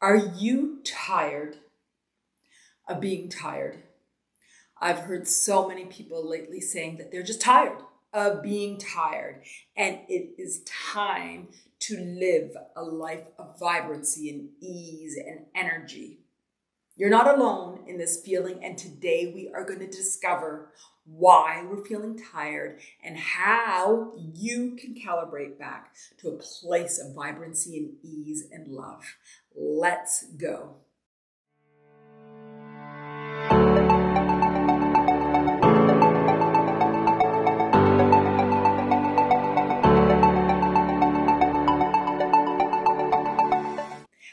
Are you tired of being tired? I've heard so many people lately saying that they're just tired of being tired, and it is time to live a life of vibrancy and ease and energy. You're not alone in this feeling, and today we are going to discover why we're feeling tired and how you can calibrate back to a place of vibrancy and ease and love. Let's go.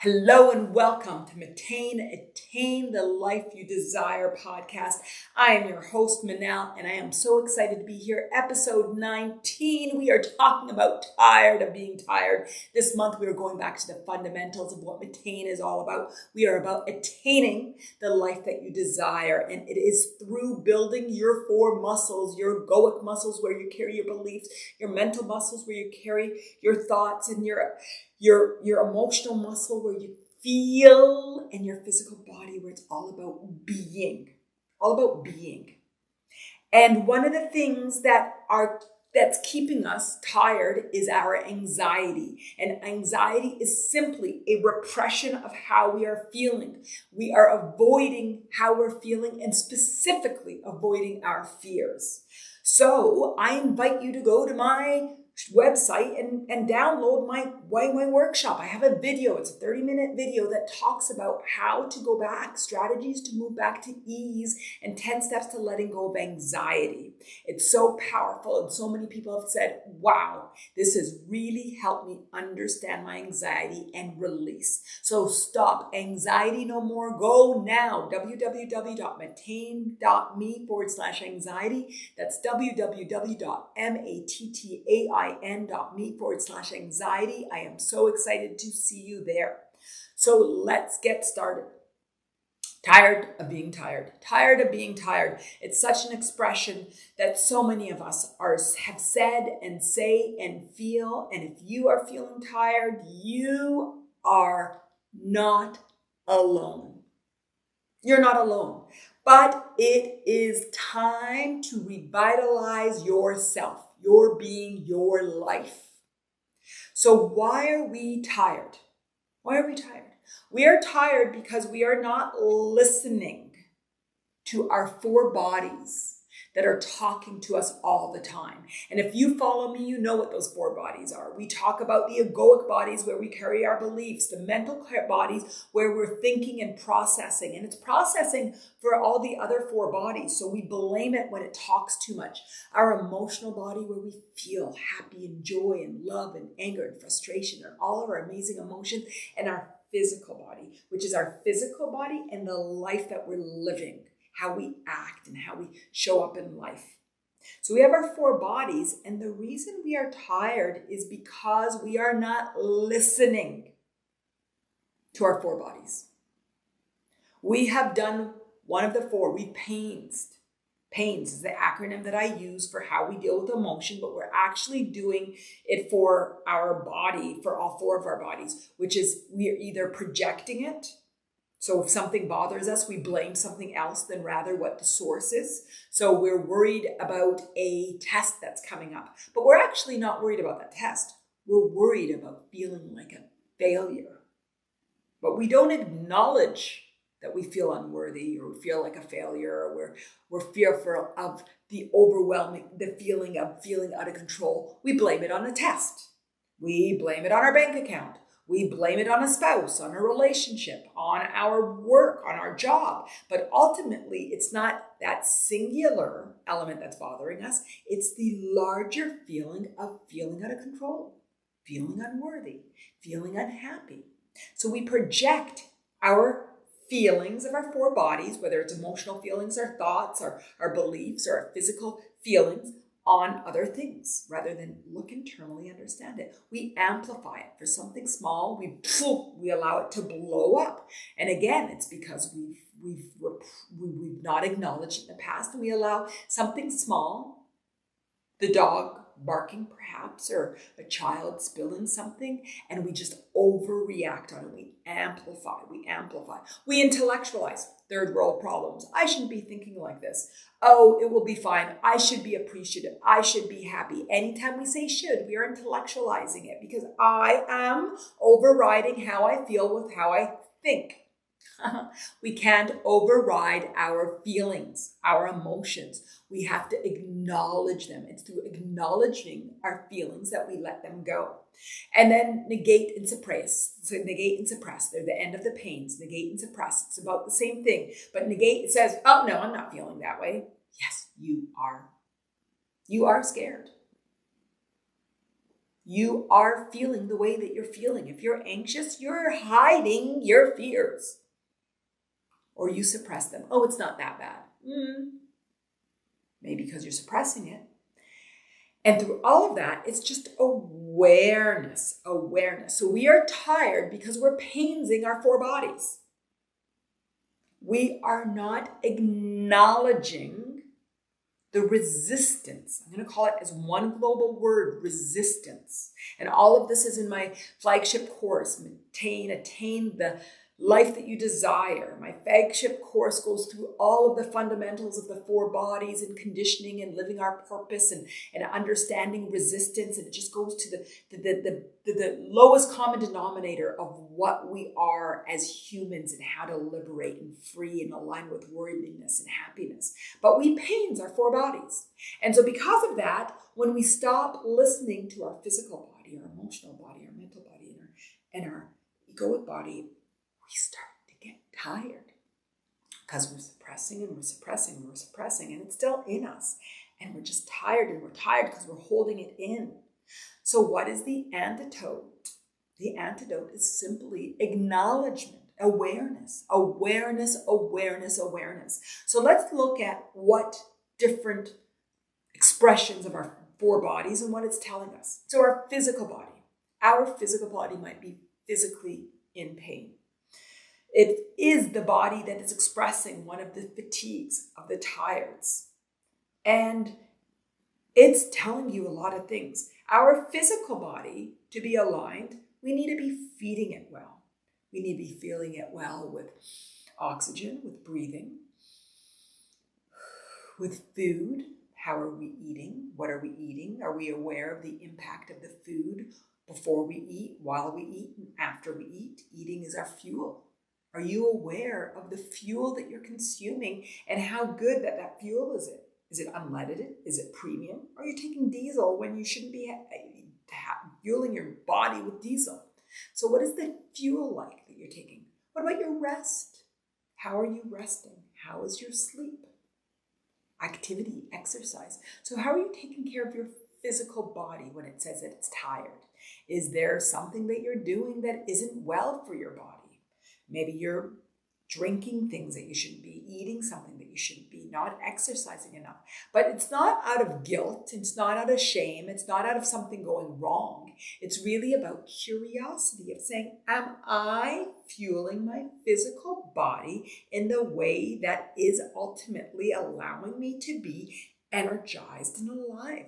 Hello and welcome to Mattain, Attain the Life You Desire podcast. I am your host, Manal, and I am so excited to be here. Episode 19, we are talking about tired of being tired. This month, we are going back to the fundamentals of what Mattain is all about. We are about attaining the life that you desire, and it is through building your four muscles, your egoic muscles where you carry your beliefs, your mental muscles where you carry your thoughts, and your emotional muscle where you feel, and your physical body where it's all about being. And one of the things that's keeping us tired is our anxiety. And anxiety is simply a repression of how we are feeling. We are avoiding how we're feeling and specifically avoiding our fears. So I invite you to go to my website and download my workshop. I have a video. It's a 30-minute video that talks about how to go back, strategies to move back to ease, and 10 steps to letting go of anxiety. It's so powerful, and so many people have said, wow, this has really helped me understand my anxiety and release. So stop anxiety no more. Go now. www.mattain.me/anxiety. That's www.mattain.me/anxiety. I am so excited to see you there. So let's get started. Tired of being tired. Tired of being tired. It's such an expression that so many of us have said and say and feel. And if you are feeling tired, you are not alone. You're not alone. But it is time to revitalize yourself, your being, your life. So why are we tired? Why are we tired? We are tired because we are not listening to our four bodies that are talking to us all the time. And if you follow me, you know what those four bodies are. We talk about the egoic bodies where we carry our beliefs, the mental bodies where we're thinking and processing. And it's processing for all the other four bodies. So we blame it when it talks too much. Our emotional body where we feel happy and joy and love and anger and frustration and all of our amazing emotions. And our physical body, which is our physical body and the life that we're living, how we act and how we show up in life. So we have our four bodies, and the reason we are tired is because we are not listening to our four bodies. We have done one of the four. We PAINS. PAINS is the acronym that I use for how we deal with emotion, but we're actually doing it for our body, for all four of our bodies, which is we are either projecting it. So if something bothers us, we blame something else than rather what the source is. So we're worried about a test that's coming up, but we're actually not worried about that test. We're worried about feeling like a failure, but we don't acknowledge that we feel unworthy or feel like a failure, or we're fearful of the feeling of feeling out of control. We blame it on the test. We blame it on our bank account. We blame it on a spouse, on a relationship, on our work, on our job. But ultimately, it's not that singular element that's bothering us. It's the larger feeling of feeling out of control, feeling unworthy, feeling unhappy. So we project our feelings of our four bodies, whether it's emotional feelings or thoughts or our beliefs or our physical feelings, on other things rather than look internally, understand it. We amplify it for something small. We allow it to blow up. And again, it's because we've not acknowledged in the past, and we allow something small, the dog barking perhaps, or a child spilling something, and we just overreact on it. We amplify. We intellectualize. Third world problems. I shouldn't be thinking like this. Oh, it will be fine. I should be appreciative. I should be happy. Anytime we say should, we are intellectualizing it because I am overriding how I feel with how I think. We can't override our feelings, our emotions. We have to acknowledge them. It's through acknowledging our feelings that we let them go. And then negate and suppress. So negate and suppress. They're the end of the pains. Negate and suppress. It's about the same thing. But negate, it says, oh no, I'm not feeling that way. Yes, you are. You are scared. You are feeling the way that you're feeling. If you're anxious, you're hiding your fears. Or you suppress them. Oh, it's not that bad. Maybe because you're suppressing it. And through all of that, it's just awareness. So we are tired because we're painsing our four bodies. We are not acknowledging the resistance. I'm going to call it as one global word, resistance. And all of this is in my flagship course, Mattain, Attain the Life That You Desire. My flagship course goes through all of the fundamentals of the four bodies and conditioning and living our purpose and understanding resistance. And it just goes to the lowest common denominator of what we are as humans and how to liberate and free and align with worthiness and happiness. But we pains our four bodies. And so because of that, when we stop listening to our physical body, our emotional body, our mental body, and our egoic body, we start to get tired because we're suppressing and it's still in us. And we're just tired, and we're tired because we're holding it in. So what is the antidote? The antidote is simply acknowledgement, awareness. So let's look at what different expressions of our four bodies and what it's telling us. So our physical body might be physically in pain. It is the body that is expressing one of the fatigues, of the tireds. And it's telling you a lot of things. Our physical body, to be aligned, we need to be feeding it well. We need to be feeling it well with oxygen, with breathing, with food. How are we eating? What are we eating? Are we aware of the impact of the food before we eat, while we eat, and after we eat? Eating is our fuel. Are you aware of the fuel that you're consuming and how good that fuel is? Is it unleaded? Is it premium? Are you taking diesel when you shouldn't be fueling your body with diesel? So what is the fuel like that you're taking? What about your rest? How are you resting? How is your sleep? Activity, exercise. So how are you taking care of your physical body when it says that it's tired? Is there something that you're doing that isn't well for your body? Maybe you're drinking things that you shouldn't be, eating something that you shouldn't be, not exercising enough. But it's not out of guilt. It's not out of shame. It's not out of something going wrong. It's really about curiosity of saying, am I fueling my physical body in the way that is ultimately allowing me to be energized and alive?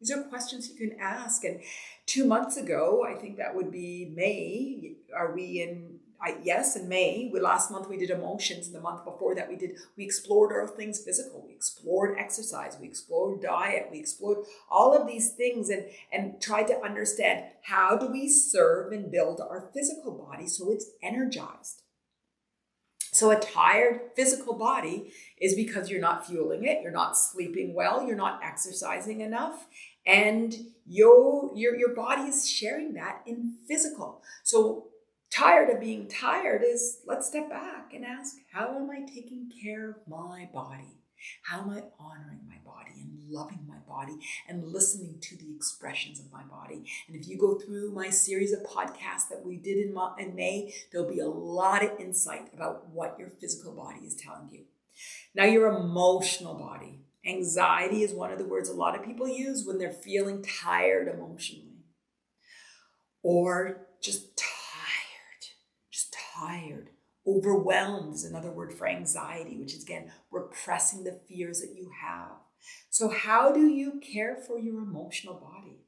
These are questions you can ask. And 2 months ago, I think that would be May. Are we in? Yes, in May. Last month we did emotions, and the month before that we explored all things physical. We explored exercise. We explored diet. We explored all of these things and tried to understand how do we serve and build our physical body so it's energized. So a tired physical body is because you're not fueling it, you're not sleeping well, you're not exercising enough, and your body is sharing that in physical. So tired of being tired is, let's step back and ask, how am I taking care of my body? How am I honoring my body and loving my body and listening to the expressions of my body? And if you go through my series of podcasts that we did in May, there'll be a lot of insight about what your physical body is telling you. Now, your emotional body. Anxiety is one of the words a lot of people use when they're feeling tired emotionally, or just tired. Overwhelmed is another word for anxiety, which is, again, repressing the fears that you have. So how do you care for your emotional body?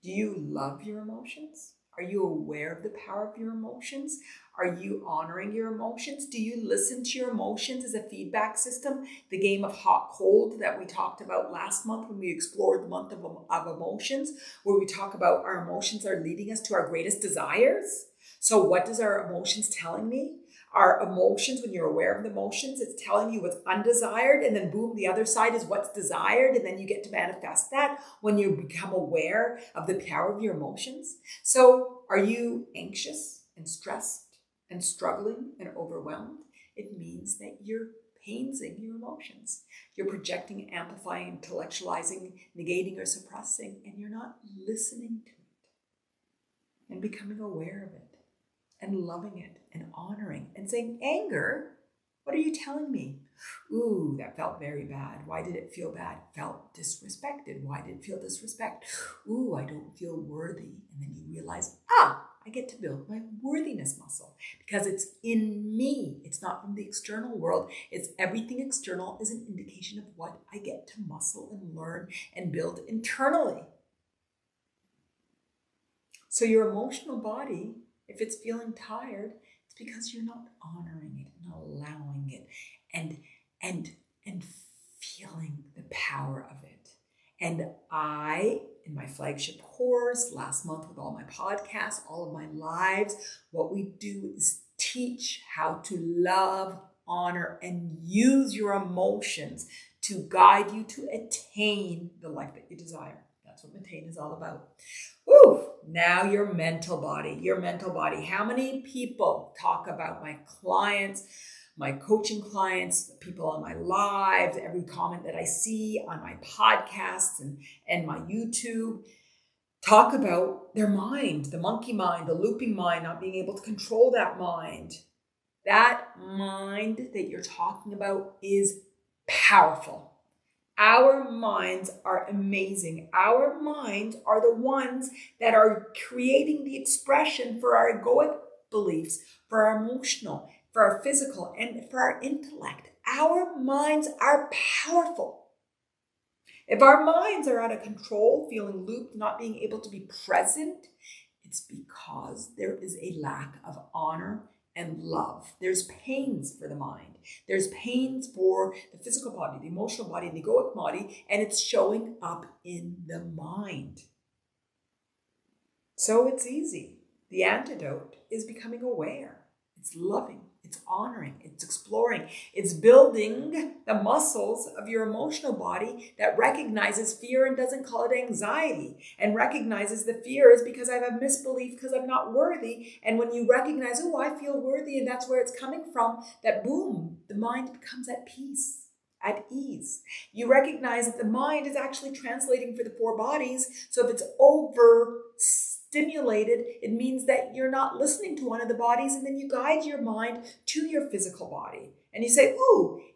Do you love your emotions? Are you aware of the power of your emotions? Are you honoring your emotions? Do you listen to your emotions as a feedback system? The game of hot cold that we talked about last month when we explored the month of emotions, where we talk about our emotions are leading us to our greatest desires. So what does our emotions telling me? Our emotions, when you're aware of the emotions, it's telling you what's undesired, and then boom, the other side is what's desired, and then you get to manifest that when you become aware of the power of your emotions. So are you anxious and stressed and struggling and overwhelmed? It means that you're painsing your emotions. You're projecting, amplifying, intellectualizing, negating, or suppressing, and you're not listening to it and becoming aware of it and loving it and honoring and saying, anger, what are you telling me? Ooh, that felt very bad. Why did it feel bad? Felt disrespected. Why did it feel disrespect? Ooh, I don't feel worthy. And then you realize, I get to build my worthiness muscle because it's in me. It's not from the external world. It's everything external is an indication of what I get to muscle and learn and build internally. So your emotional body, if it's feeling tired, it's because you're not honoring it and allowing it and feeling the power of it. And I, in my flagship course last month with all my podcasts, all of my lives, what we do is teach how to love, honor, and use your emotions to guide you to attain the life that you desire. That's what Mattain is all about. Woo! Now your mental body. How many people talk about my clients, my coaching clients, the people on my lives, every comment that I see on my podcasts and my YouTube, talk about their mind, the monkey mind, the looping mind, not being able to control that mind. That mind that you're talking about is powerful. Our minds are amazing. Our minds are the ones that are creating the expression for our egoic beliefs, for our emotional, for our physical, and for our intellect. Our minds are powerful. If our minds are out of control, feeling looped, not being able to be present, it's because there is a lack of honor and love. There's pains for the mind. There's pains for the physical body, the emotional body, the egoic body, and it's showing up in the mind. So it's easy. The antidote is becoming aware. It's loving. It's honoring. It's exploring. It's building the muscles of your emotional body that recognizes fear and doesn't call it anxiety, and recognizes the fear is because I have a misbelief because I'm not worthy. And when you recognize, I feel worthy, and that's where it's coming from, that boom, the mind becomes at peace, at ease. You recognize that the mind is actually translating for the four bodies. So if it's overstimulated, it means that you're not listening to one of the bodies, and then you guide your mind to your physical body. And you say,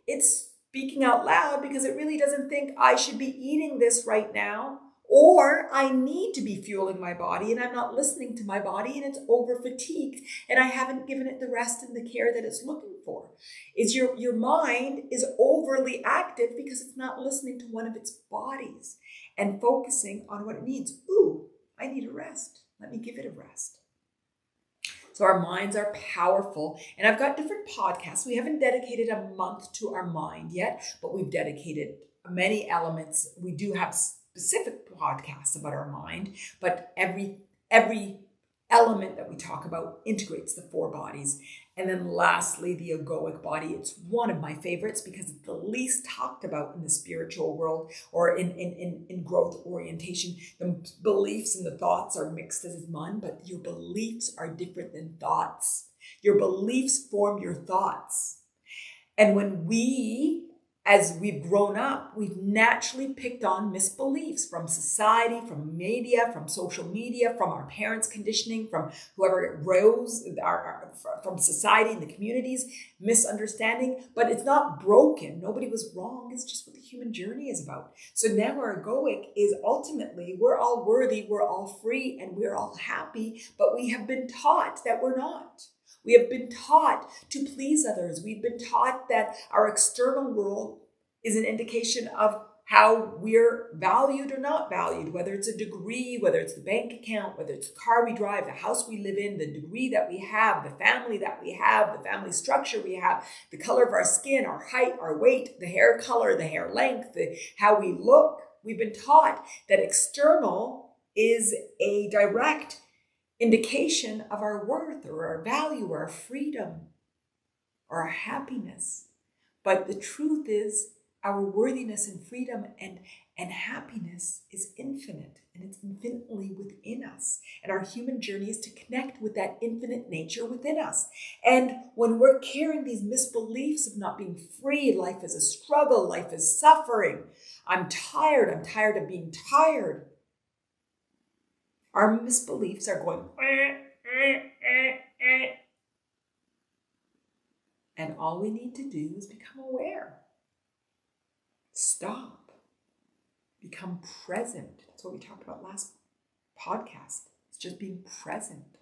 it's speaking out loud because it really doesn't think I should be eating this right now, or I need to be fueling my body, and I'm not listening to my body, and it's over fatigued, and I haven't given it the rest and the care that it's looking for. Is your mind is overly active because it's not listening to one of its bodies and focusing on what it needs. I need a rest. Let me give it a rest. So our minds are powerful. And I've got different podcasts. We haven't dedicated a month to our mind yet, but we've dedicated many elements. We do have specific podcasts about our mind, but every element that we talk about integrates the four bodies. And then lastly, the egoic body. It's one of my favorites because it's the least talked about in the spiritual world or in growth orientation. The beliefs and the thoughts are mixed as one, but your beliefs are different than thoughts. Your beliefs form your thoughts. And when as we've grown up, we've naturally picked on misbeliefs from society, from media, from social media, from our parents' conditioning, from whoever rose, from society and the communities, misunderstanding. But it's not broken. Nobody was wrong. It's just what the human journey is about. So now our egoic is ultimately, we're all worthy, we're all free, and we're all happy, but we have been taught that we're not. We have been taught to please others. We've been taught that our external world is an indication of how we're valued or not valued, whether it's a degree, whether it's the bank account, whether it's the car we drive, the house we live in, the degree that we have, the family that we have, the family structure we have, the color of our skin, our height, our weight, the hair color, the hair length, how we look. We've been taught that external is a direct indication of our worth or our value or our freedom or our happiness. But the truth is, our worthiness and freedom and happiness is infinite, and it's infinitely within us. And our human journey is to connect with that infinite nature within us. And when we're carrying these misbeliefs of not being free, life is a struggle, life is suffering, I'm tired of being tired, our misbeliefs are going, and all we need to do is become aware. Stop. Become present. That's what we talked about last podcast. It's just being present.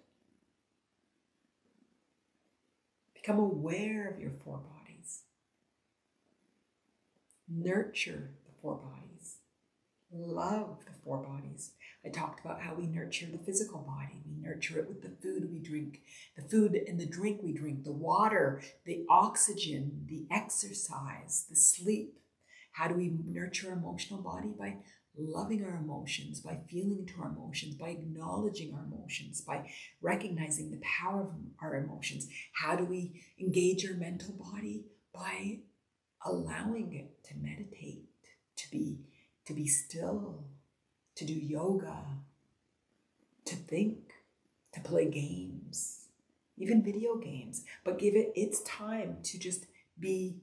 Become aware of your four bodies. Nurture the four bodies. Love the four bodies. I talked about how we nurture the physical body. We nurture it with the food we drink, the food and the drink we drink, the water, the oxygen, the exercise, the sleep. How do we nurture our emotional body? By loving our emotions, by feeling into our emotions, by acknowledging our emotions, by recognizing the power of our emotions. How do we engage our mental body? By allowing it to meditate, to be still, to do yoga, to think, to play games, even video games, but give it its time to just be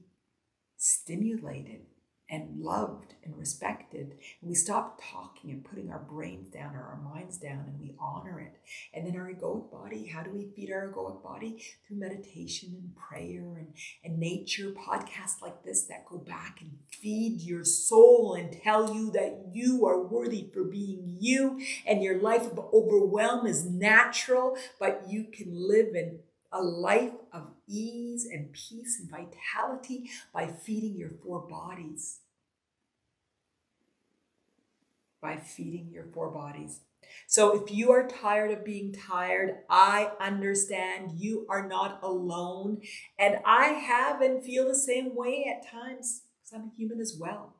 stimulated and loved and respected. And we stop talking and putting our brains down or our minds down, and we honor it. And then our egoic body, how do we feed our egoic body? Through meditation and prayer and nature, podcasts like this that go back and feed your soul and tell you that you are worthy for being you, and your life of overwhelm is natural, but you can live in a life of ease and peace and vitality by feeding your four bodies. By feeding your four bodies. So if you are tired of being tired, I understand. You are not alone. And I have and feel the same way at times, because I'm a human as well.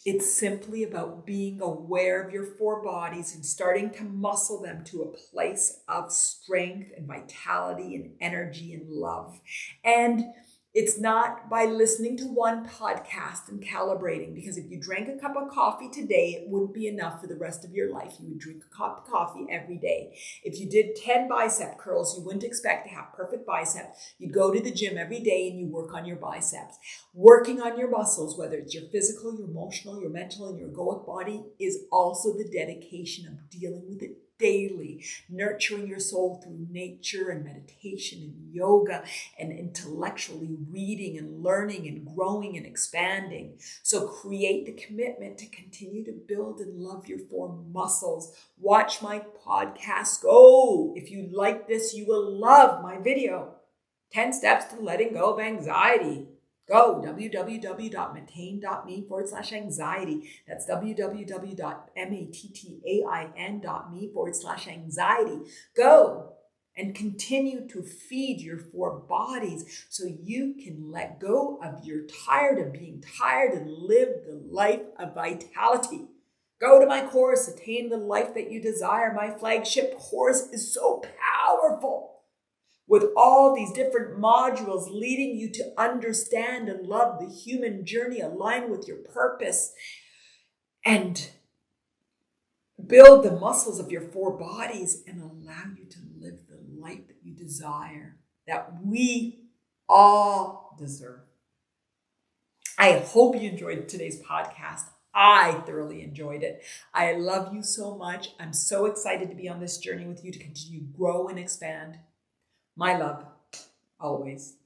It's simply about being aware of your four bodies and starting to muscle them to a place of strength and vitality and energy and love. And it's not by listening to one podcast and calibrating, because if you drank a cup of coffee today, it wouldn't be enough for the rest of your life. You would drink a cup of coffee every day. If you did 10 bicep curls, you wouldn't expect to have perfect biceps. You'd go to the gym every day and you work on your biceps. Working on your muscles, whether it's your physical, your emotional, your mental, and your egoic body, is also the dedication of dealing with it daily, nurturing your soul through nature and meditation and yoga and intellectually reading and learning and growing and expanding. So create the commitment to continue to build and love your four muscles. Watch my podcast. Go. If you like this, you will love my video. 10 steps to letting go of anxiety. Go www.mattain.me/anxiety. That's www.mattain.me/anxiety. Go and continue to feed your four bodies so you can let go of your tired of being tired and live the life of vitality. Go to my course, Attain the Life That You Desire. My flagship course is so powerful, with all these different modules leading you to understand and love the human journey, align with your purpose, and build the muscles of your four bodies and allow you to live the life that you desire, that we all deserve. I hope you enjoyed today's podcast. I thoroughly enjoyed it. I love you so much. I'm so excited to be on this journey with you to continue to grow and expand. My love, always.